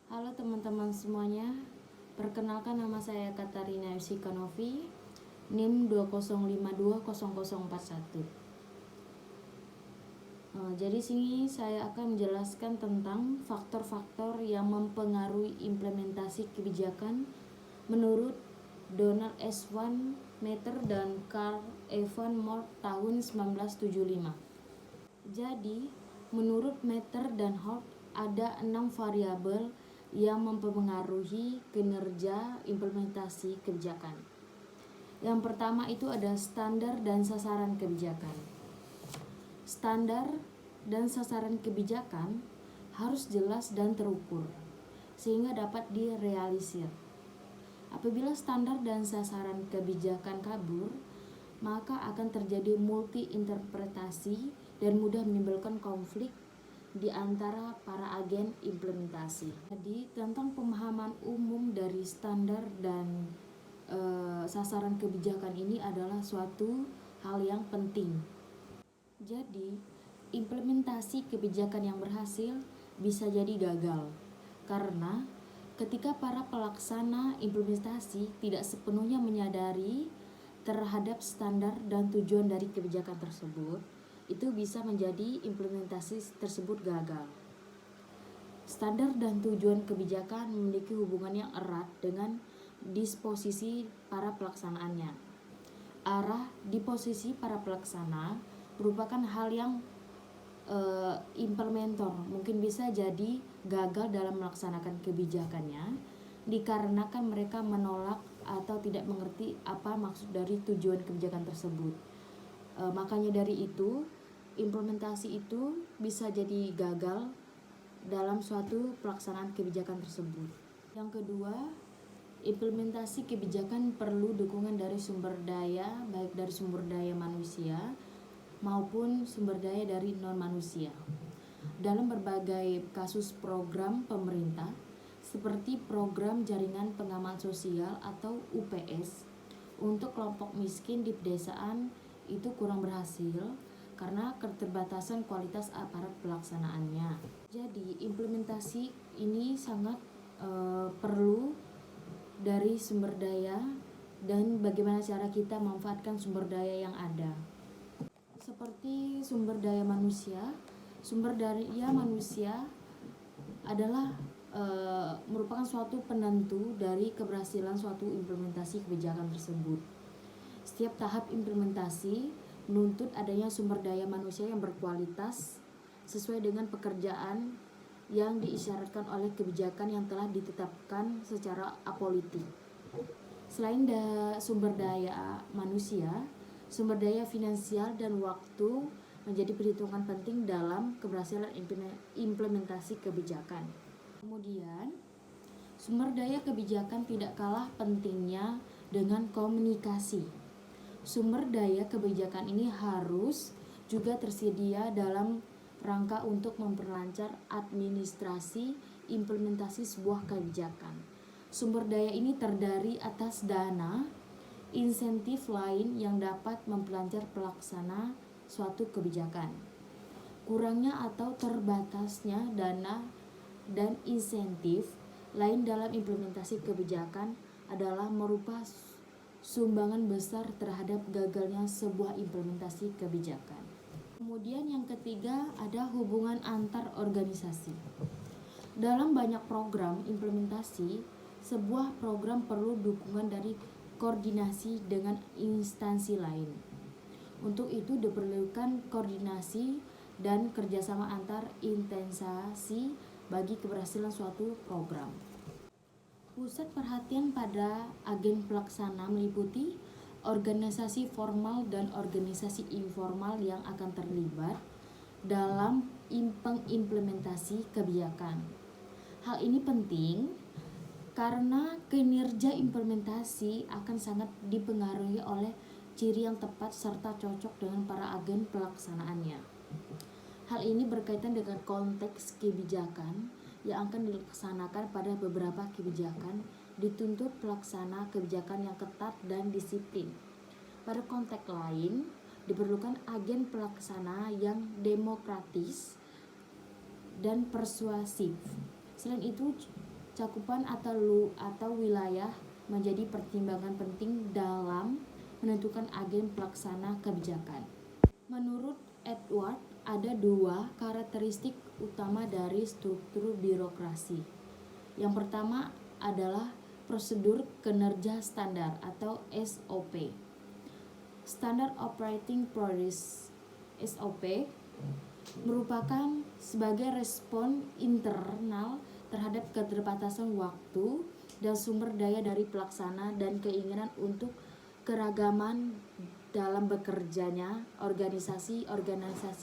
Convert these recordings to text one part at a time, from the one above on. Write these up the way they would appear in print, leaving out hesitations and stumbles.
Halo teman-teman semuanya, perkenalkan nama saya Katarina Yusika Novi, NIM 20520041. Jadi sini saya akan menjelaskan tentang faktor-faktor yang mempengaruhi implementasi kebijakan menurut Donald S. Van Meter dan Carl Evan Moore tahun 1975. Jadi, menurut Meter dan Hort, ada 6 variabel yang mempengaruhi kinerja implementasi kebijakan. Yang pertama itu ada standar dan sasaran kebijakan. Standar dan sasaran kebijakan harus jelas dan terukur, sehingga dapat direalisir. Apabila standar dan sasaran kebijakan kabur, maka akan terjadi multi-interpretasi dan mudah menimbulkan konflik di antara para agen implementasi. Jadi, tentang pemahaman umum dari standar dan sasaran kebijakan ini adalah suatu hal yang penting. Jadi, implementasi kebijakan yang berhasil bisa jadi gagal karena ketika para pelaksana implementasi tidak sepenuhnya menyadari terhadap standar dan tujuan dari kebijakan tersebut, itu bisa menjadi implementasi tersebut gagal. Standar dan tujuan kebijakan memiliki hubungan yang erat dengan disposisi para pelaksanaannya. Arah disposisi para pelaksana merupakan hal yang implementer mungkin bisa jadi gagal dalam melaksanakan kebijakannya dikarenakan mereka menolak atau tidak mengerti apa maksud dari tujuan kebijakan tersebut. Makanya dari itu implementasi itu bisa jadi gagal dalam suatu pelaksanaan kebijakan tersebut. Yang kedua, implementasi kebijakan perlu dukungan dari sumber daya, baik dari sumber daya manusia maupun sumber daya dari non-manusia. Dalam berbagai kasus program pemerintah, seperti program Jaringan Pengaman Sosial atau UPS, untuk kelompok miskin di pedesaan itu kurang berhasil karena keterbatasan kualitas aparat pelaksanaannya. Jadi implementasi ini sangat perlu dari sumber daya dan bagaimana cara kita memanfaatkan sumber daya yang ada. Seperti sumber daya manusia adalah merupakan suatu penentu dari keberhasilan suatu implementasi kebijakan tersebut. Setiap tahap implementasi menuntut adanya sumber daya manusia yang berkualitas sesuai dengan pekerjaan yang diisyaratkan oleh kebijakan yang telah ditetapkan secara apolitik. Selain sumber daya manusia, sumber daya finansial dan waktu menjadi perhitungan penting dalam keberhasilan implementasi kebijakan. Kemudian, sumber daya kebijakan tidak kalah pentingnya dengan komunikasi. Sumber daya kebijakan ini harus juga tersedia dalam rangka untuk memperlancar administrasi implementasi sebuah kebijakan. Sumber daya ini terdiri atas dana, insentif lain yang dapat memperlancar pelaksana suatu kebijakan. Kurangnya atau terbatasnya dana dan insentif lain dalam implementasi kebijakan adalah merupakan sumbangan besar terhadap gagalnya sebuah implementasi kebijakan. Kemudian yang ketiga ada hubungan antar organisasi. Dalam banyak program implementasi, sebuah program perlu dukungan dari koordinasi dengan instansi lain. Untuk itu diperlukan koordinasi dan kerjasama antar instansi bagi keberhasilan suatu program. Pusat perhatian pada agen pelaksana meliputi organisasi formal dan organisasi informal yang akan terlibat dalam pengimplementasi kebijakan. Hal ini penting karena kinerja implementasi akan sangat dipengaruhi oleh ciri yang tepat serta cocok dengan para agen pelaksanaannya. Hal ini berkaitan dengan konteks kebijakan yang akan dilaksanakan pada beberapa kebijakan dituntut pelaksana kebijakan yang ketat dan disiplin. Pada konteks lain, diperlukan agen pelaksana yang demokratis dan persuasif. Selain itu, cakupan atau wilayah menjadi pertimbangan penting dalam menentukan agen pelaksana kebijakan. Menurut Edward, ada dua karakteristik utama dari struktur birokrasi. Yang pertama adalah prosedur kinerja standar atau SOP. Standard Operating Procedures (SOP) merupakan sebagai respon internal terhadap keterbatasan waktu dan sumber daya dari pelaksana dan keinginan untuk keragaman dalam bekerjanya organisasi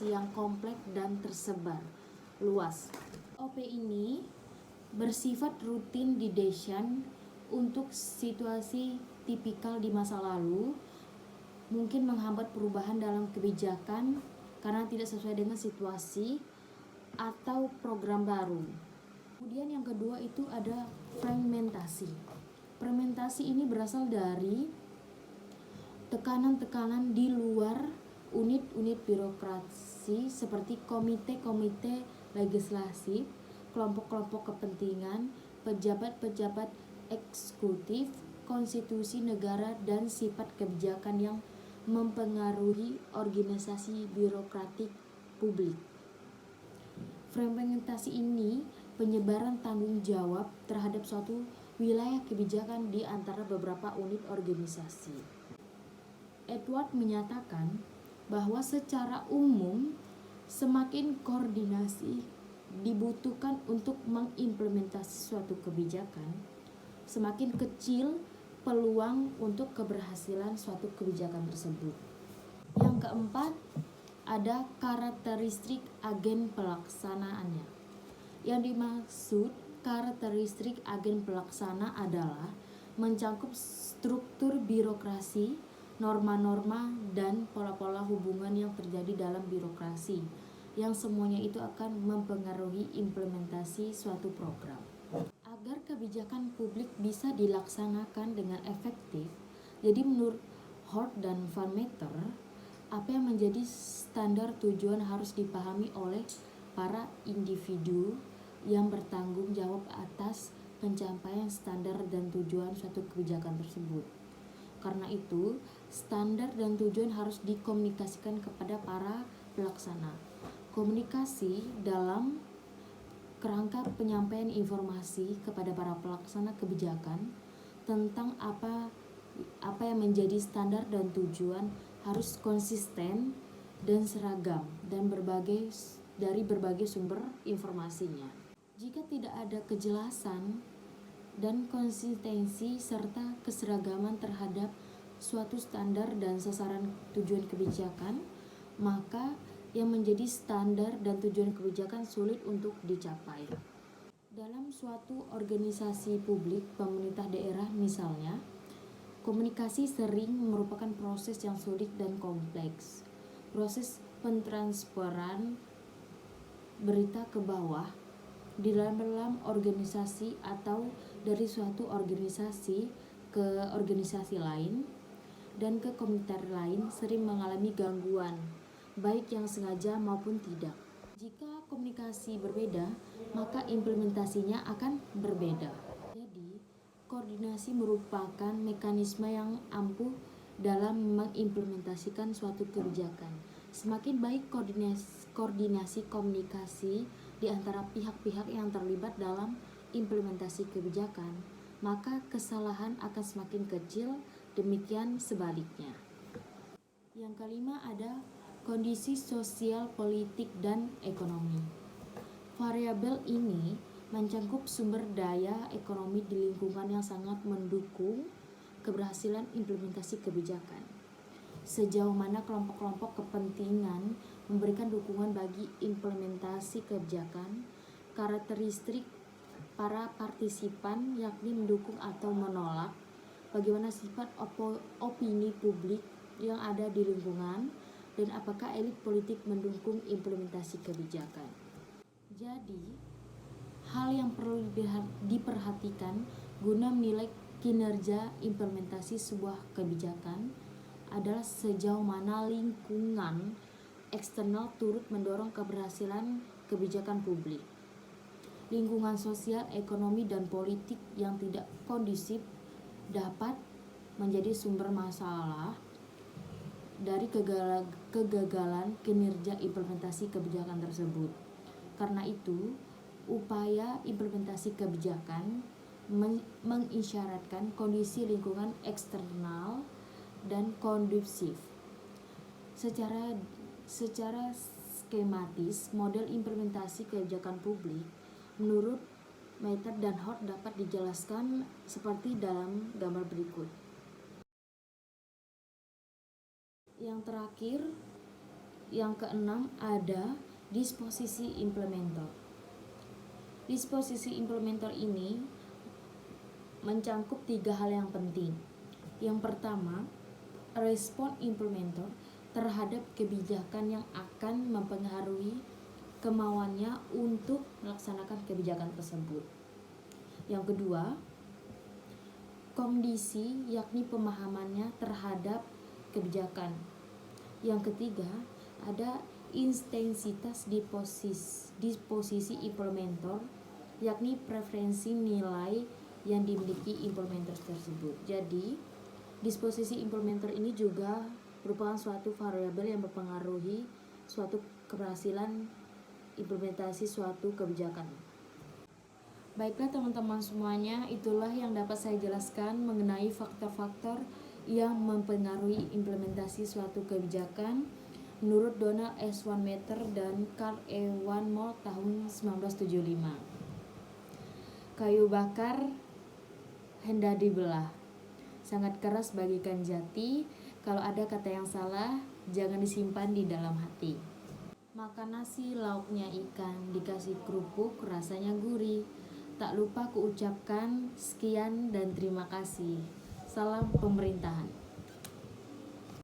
yang kompleks dan tersebar luas. OP ini bersifat rutin didesain untuk situasi tipikal di masa lalu, mungkin menghambat perubahan dalam kebijakan karena tidak sesuai dengan situasi atau program baru. Kemudian yang kedua itu ada fragmentasi. Fragmentasi ini berasal dari tekanan-tekanan di luar unit-unit birokrasi seperti komite-komite legislatif, kelompok-kelompok kepentingan, pejabat-pejabat eksekutif, konstitusi negara, dan sifat kebijakan yang mempengaruhi organisasi birokratik publik. Fragmentasi ini penyebaran tanggung jawab terhadap suatu wilayah kebijakan di antara beberapa unit organisasi. Edward menyatakan bahwa secara umum semakin koordinasi dibutuhkan untuk mengimplementasi suatu kebijakan, semakin kecil peluang untuk keberhasilan suatu kebijakan tersebut. Yang keempat, ada karakteristik agen pelaksanaannya. Yang dimaksud karakteristik agen pelaksana adalah mencakup struktur birokrasi, norma-norma, dan pola-pola hubungan yang terjadi dalam birokrasi, yang semuanya itu akan mempengaruhi implementasi suatu program. Agar kebijakan publik bisa dilaksanakan dengan efektif, jadi menurut Hort dan Van Meter, apa yang menjadi standar tujuan harus dipahami oleh para individu yang bertanggung jawab atas pencapaian standar dan tujuan suatu kebijakan tersebut. Karena itu, standar dan tujuan harus dikomunikasikan kepada para pelaksana. Komunikasi dalam kerangka penyampaian informasi kepada para pelaksana kebijakan tentang apa yang menjadi standar dan tujuan harus konsisten dan seragam dan dari berbagai sumber informasinya. Jika tidak ada kejelasan dan konsistensi serta keseragaman terhadap suatu standar dan sasaran tujuan kebijakan, maka yang menjadi standar dan tujuan kebijakan sulit untuk dicapai. Dalam suatu organisasi publik pemerintah daerah misalnya, komunikasi sering merupakan proses yang sulit dan kompleks. Proses pentransferan berita ke bawah di dalam organisasi atau dari suatu organisasi ke organisasi lain dan ke komite lain sering mengalami gangguan, baik yang sengaja maupun tidak. Jika komunikasi berbeda, maka implementasinya akan berbeda. Jadi, koordinasi merupakan mekanisme yang ampuh dalam mengimplementasikan suatu kebijakan. Semakin baik koordinasi komunikasi di antara pihak-pihak yang terlibat dalam implementasi kebijakan, maka kesalahan akan semakin kecil, demikian sebaliknya. Yang kelima ada kondisi sosial, politik, dan ekonomi. Variabel ini mencakup sumber daya ekonomi di lingkungan yang sangat mendukung keberhasilan implementasi kebijakan. Sejauh mana kelompok-kelompok kepentingan memberikan dukungan bagi implementasi kebijakan, karakteristik para partisipan yakni mendukung atau menolak, bagaimana sifat opini publik yang ada di lingkungan, dan apakah elit politik mendukung implementasi kebijakan. Jadi, hal yang perlu diperhatikan guna menilai kinerja implementasi sebuah kebijakan adalah sejauh mana lingkungan eksternal turut mendorong keberhasilan kebijakan publik. lingkungan sosial, ekonomi, dan politik yang tidak kondusif dapat menjadi sumber masalah dari kegagalan kinerja implementasi kebijakan tersebut. Karena itu, upaya implementasi kebijakan mengisyaratkan kondisi lingkungan eksternal dan kondusif. Secara skematis, model implementasi kebijakan publik menurut Meiter dan Hort dapat dijelaskan seperti dalam gambar berikut. Yang terakhir, yang keenam, ada disposisi implementer. Disposisi implementer ini mencangkup 3 hal yang penting. Yang pertama, respon implementer terhadap kebijakan yang akan mempengaruhi kemauannya untuk melaksanakan kebijakan tersebut. Yang kedua, kondisi, yakni pemahamannya terhadap kebijakan. Yang ketiga, ada intensitas disposisi implementer, yakni preferensi nilai yang dimiliki implementer tersebut. Jadi, disposisi implementer ini juga merupakan suatu variabel yang mempengaruhi suatu keberhasilan implementasi suatu kebijakan. Baiklah teman-teman semuanya, itulah yang dapat saya jelaskan mengenai faktor-faktor yang mempengaruhi implementasi suatu kebijakan menurut Donald S. Meiter dan Carl E. Van Moll tahun 1975. Kayu bakar hendak dibelah, sangat keras bagikan jati. Kalau ada kata yang salah, jangan disimpan di dalam hati. Makan nasi lauknya ikan, dikasih kerupuk rasanya gurih. Tak lupa kuucapkan sekian dan terima kasih. Salam pemerintahan.